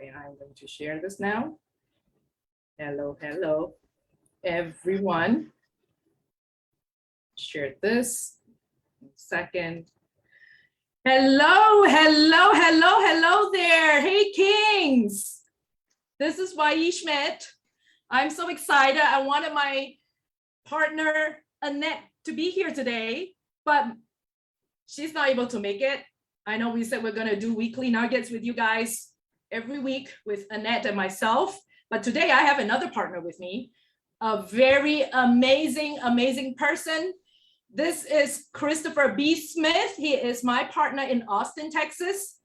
Okay, I'm going to share this now. Hello, hello, everyone. Share this. Second. Hello, hello, hello, hello there. Hey, Kings. This is Y.E. Schmidt. I'm so excited. I wanted my partner, Annette, to be here today, but she's not able to make it. I know we said we're going to do weekly nuggets with you guys every week with Annette and myself, but today I have another partner with me, a very amazing, amazing person. This is Christopher B. Smith. He is my partner in Austin, Texas,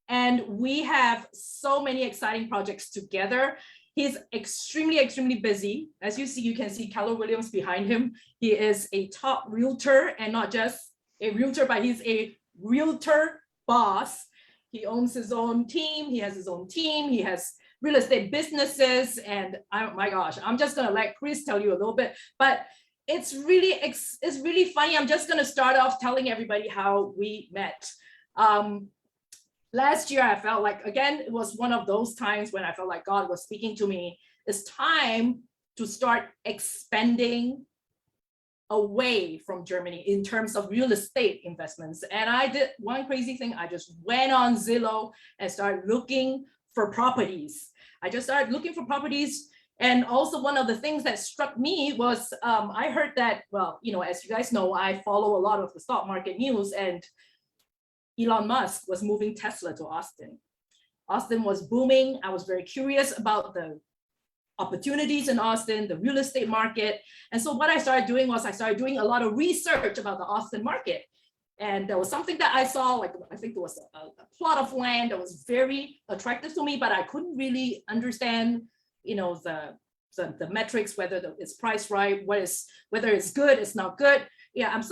and we have so many exciting projects together. He's extremely, extremely busy. As you see, you can see Keller Williams behind him. He is a top realtor, and not just a realtor, but he's a realtor boss. He owns his own team. He has his own team. He has real estate businesses. And oh my gosh, I'm just gonna let Chris tell you a little bit, but it's really funny. I'm just gonna start off telling everybody how we met. Last year, I felt like, again, it was one of those times when I felt like God was speaking to me. It's time to start expanding away from Germany in terms of real estate investments. And I did one crazy thing. I just went on Zillow and started looking for properties. I just started looking for properties. And also one of the things that struck me was I heard that, well, you know, as you guys know, I follow a lot of the stock market news, and Elon Musk was moving Tesla to Austin. Austin was booming. I was very curious about the opportunities in Austin, the real estate market. And so what I started doing was I started doing a lot of research about the Austin market. And there was something that I saw, like I think there was a plot of land that was very attractive to me, but I couldn't really understand, you know, the metrics, whether it's priced right, whether it's good, it's not good. Yeah,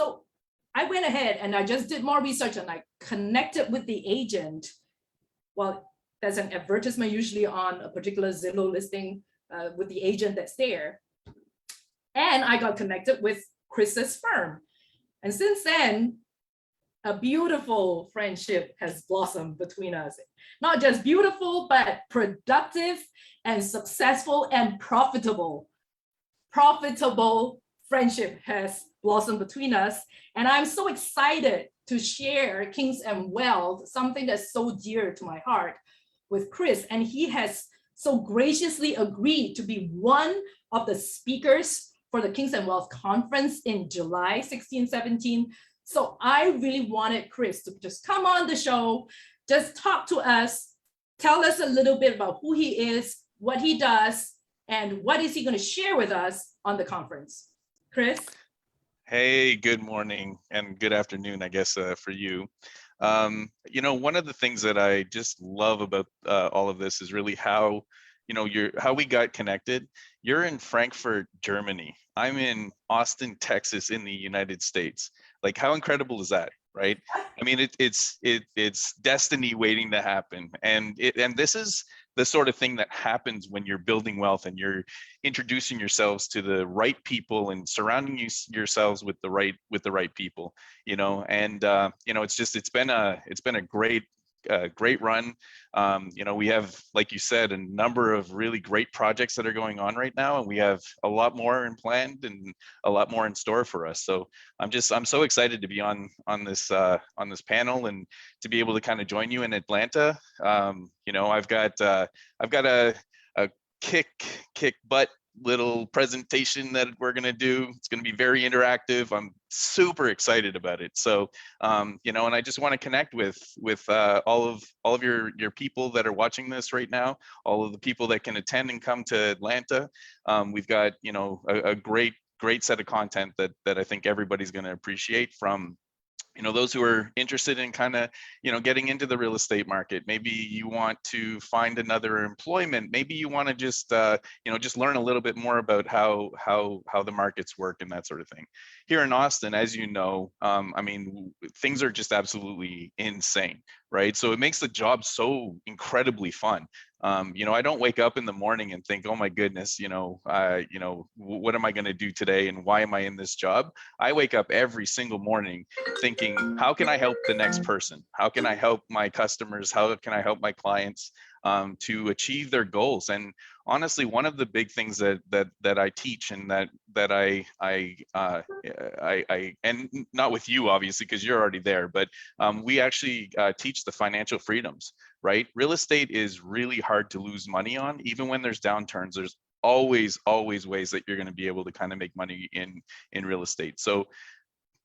I went ahead and I just did more research, and I connected with the agent. Well, there's an advertisement usually on a particular Zillow listing with the agent that's there. And I got connected with Chris's firm. And since then, a beautiful friendship has blossomed between us. Not just beautiful, but productive and successful and profitable. Profitable friendship has blossomed between us. And I'm so excited to share Kings and Wealth, something that's so dear to my heart, with Chris. And he has so graciously agreed to be one of the speakers for the Kings and Wealth conference in July 16, 17. So I really wanted Chris to just come on the show, just talk to us, tell us a little bit about who he is, what he does, and what is he going to share with us on the conference. Chris? Hey, good morning and good afternoon, I guess, for you. You know, one of the things that I just love about all of this is really how, you know, how we got connected. You're in Frankfurt, Germany. I'm in Austin, Texas, in the United States. Like, how incredible is that, right? I mean, it's destiny waiting to happen, and this is the sort of thing that happens when you're building wealth and you're introducing yourselves to the right people and surrounding yourselves with the right people, you know. And you know, it's been a great run. You know, we have, like you said, a number of really great projects that are going on right now, and we have a lot more in planned and a lot more in store for us. So I'm so excited to be on this panel and to be able to kind of join you in Atlanta. You know, I've got a kick butt little presentation that we're going to do. It's going to be very interactive. I'm super excited about it. So you know, and I just want to connect with all of your people that are watching this right now, all of the people that can attend and come to Atlanta. We've got, you know, a great set of content that I think everybody's going to appreciate, from, you know, those who are interested in kind of, you know, getting into the real estate market. Maybe you want to find another employment. Maybe you want to just, you know, just learn a little bit more about how the markets work and that sort of thing. Here in Austin, as you know, I mean, things are just absolutely insane, right? So it makes the job so incredibly fun. You know, I don't wake up in the morning and think, oh my goodness, you know, what am I going to do today and why am I in this job? I wake up every single morning thinking, how can I help the next person? How can I help my customers? How can I help my clients? to achieve their goals. And honestly, one of the big things that I teach, and that I and not with you obviously because you're already there, but we actually teach the financial freedoms, right? Real estate is really hard to lose money on. Even when there's downturns, there's always ways that you're going to be able to kind of make money in real estate. So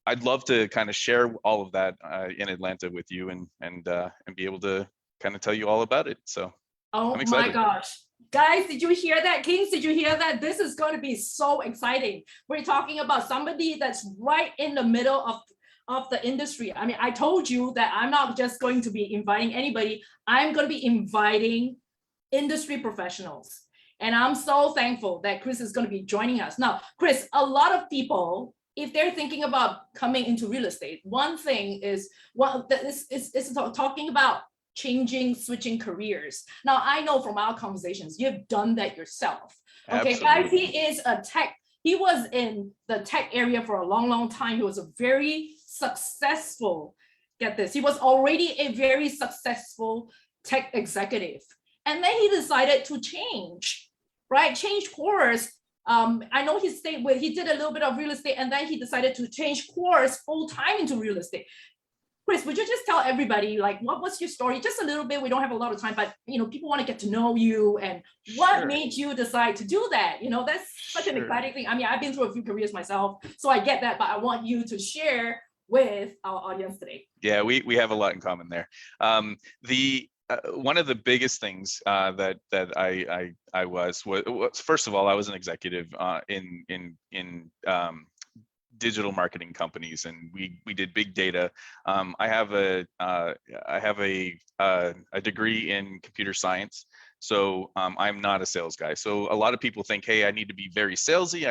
I'd love to kind of share all of that in Atlanta with you, and be able to kind of tell you all about it. So Oh I'm excited. my gosh. Guys, did you hear that? Kings, did you hear that? This is going to be so exciting. We're talking about somebody that's right in the middle of the industry. I mean, I told you that I'm not just going to be inviting anybody. I'm going to be inviting industry professionals. And I'm so thankful that Chris is going to be joining us. Now, Chris, a lot of people, if they're thinking about coming into real estate, one thing is, well, this is talking about switching careers. Now, I know from our conversations, you've done that yourself. Okay, guys, he was in the tech area for a long time. He was a very successful, get this, he was already a very successful tech executive. And then he decided to change course. I know he did a little bit of real estate, and then he decided to change course full time into real estate. Chris, would you just tell everybody, like, what was your story? Just a little bit. We don't have a lot of time, but people want to get to know you, and what made you decide to do that? That's such an exciting thing. I mean, I've been through a few careers myself, so I get that, but I want you to share with our audience today. Yeah, we have a lot in common there. One of the biggest things that I was first of all, I was an executive in digital marketing companies, and we did big data. I have a degree in computer science, so I'm not a sales guy. So a lot of people think, hey, I need to be very salesy.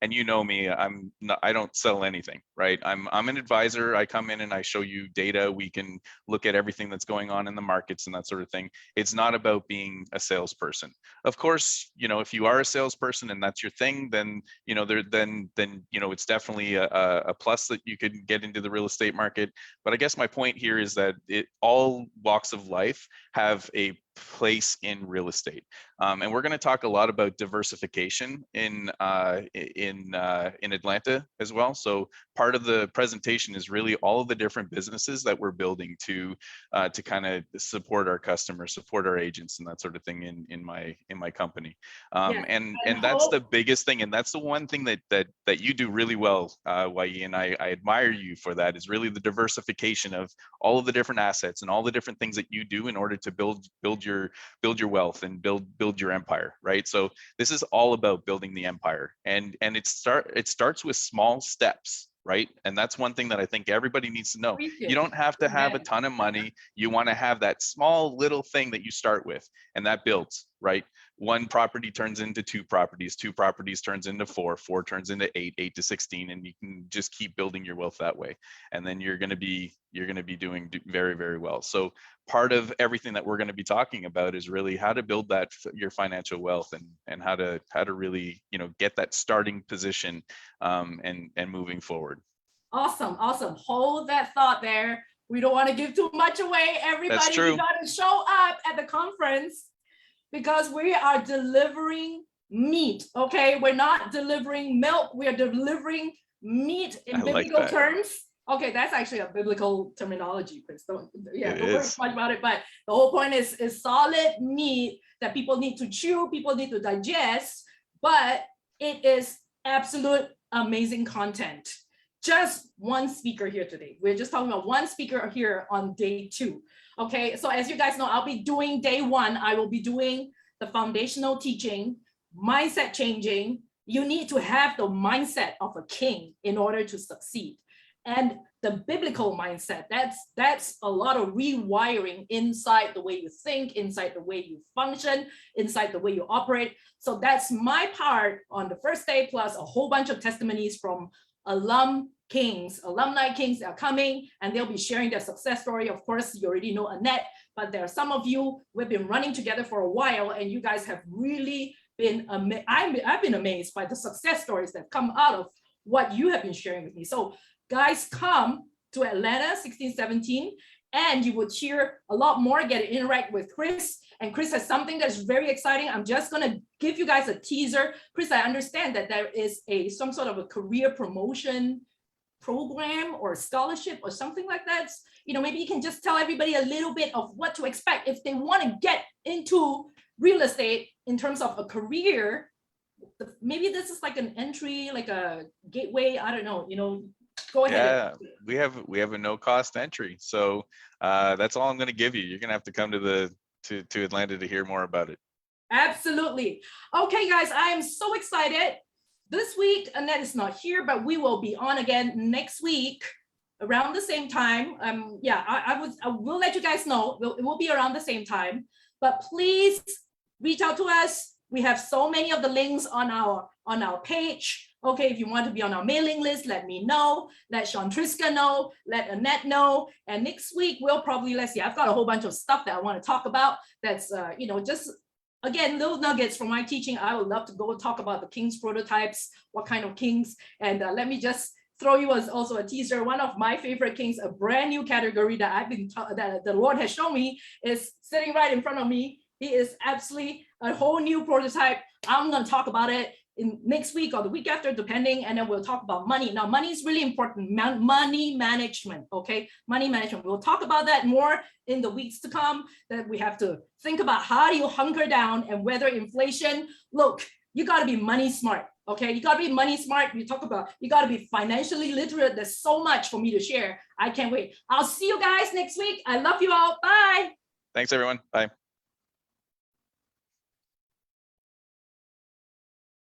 And you know me, I don't sell anything, right? I'm an advisor. I come in and I show you data. We can look at everything that's going on in the markets and that sort of thing. It's not about being a salesperson. Of course, if you are a salesperson and that's your thing, then it's definitely a plus that you could get into the real estate market. But I guess my point here is that all walks of life have a place in real estate, and we're going to talk a lot about diversification in Atlanta as well. So part of the presentation is really all of the different businesses that we're building to kind of support our customers, support our agents, and that sort of thing in my company. And that's the biggest thing, and that's the one thing that you do really well, Wai, and I admire you for that, is really the diversification of all of the different assets and all the different things that you do in order to build your wealth and build your empire, right? So this is all about building the empire, and it starts with small steps, right? And that's one thing that I think everybody needs to know. You don't have to have a ton of money. You want to have that small little thing that you start with, and that builds, right? One property turns into two properties turns into four turns into eight to 16, and you can just keep building your wealth that way. And then you're going to be doing very, very well. So part of everything that we're going to be talking about is really how to build your financial wealth, and how to really, get that starting position, and moving forward. Awesome. Hold that thought there. We don't want to give too much away. Everybody, you got to show up at the conference, because we are delivering meat, okay? We're not delivering milk. We are delivering meat in biblical terms. Okay, that's actually a biblical terminology, Chris. Don't worry too much about it. But the whole point is solid meat that people need to chew, people need to digest, but it is absolute amazing content. Just one speaker here today. We're just talking about one speaker here on day 2. Okay, so as you guys know, I'll be doing day 1. I will be doing the foundational teaching, mindset changing. You need to have the mindset of a king in order to succeed. And the biblical mindset, that's a lot of rewiring inside the way you think, inside the way you function, inside the way you operate. So that's my part on the first day, plus a whole bunch of testimonies from alumni kings that are coming, and they'll be sharing their success story. Of course, you already know Annette, but there are some of you we've been running together for a while, and you guys have really been I've been amazed by the success stories that come out of what you have been sharing with me. So guys, come to Atlanta 16-17, and you would hear a lot more, get to interact with Chris, And Chris has something that's very exciting. I'm just going to give you guys a teaser. Chris, I understand that there is some sort of a career promotion program or scholarship or something like that. You know, maybe you can just tell everybody a little bit of what to expect if they want to get into real estate in terms of a career. Maybe this is like an entry, like a gateway. I don't know, you know, go ahead. Yeah, we have a no cost entry. So that's all I'm going to give you. You're going to have to come to Atlanta to hear more about it. Absolutely. Okay, guys, I am so excited. This week, Annette is not here, but we will be on again next week around the same time. Yeah, I will let you guys know. It will be around the same time. But please reach out to us. We have so many of the links on our page. Okay, if you want to be on our mailing list, let me know. Let Sean Triska know. Let Annette know. And next week, we'll probably, let's see, I've got a whole bunch of stuff that I want to talk about. That's, you know, just, again, little nuggets from my teaching. I would love to go and talk about the King's prototypes, what kind of Kings. And let me just throw you as also a teaser. One of my favorite Kings, a brand new category that that the Lord has shown me, is sitting right in front of me. He is absolutely a whole new prototype. I'm going to talk about it in next week or the week after, depending, and then we'll talk about money. Now, money is really important. Money management, okay? Money management. We'll talk about that more in the weeks to come, that we have to think about how do you hunker down and weather inflation. Look, you got to be money smart, okay? You got to be money smart. You talk about, you got to be financially literate. There's so much for me to share. I can't wait. I'll see you guys next week. I love you all. Bye. Thanks, everyone. Bye.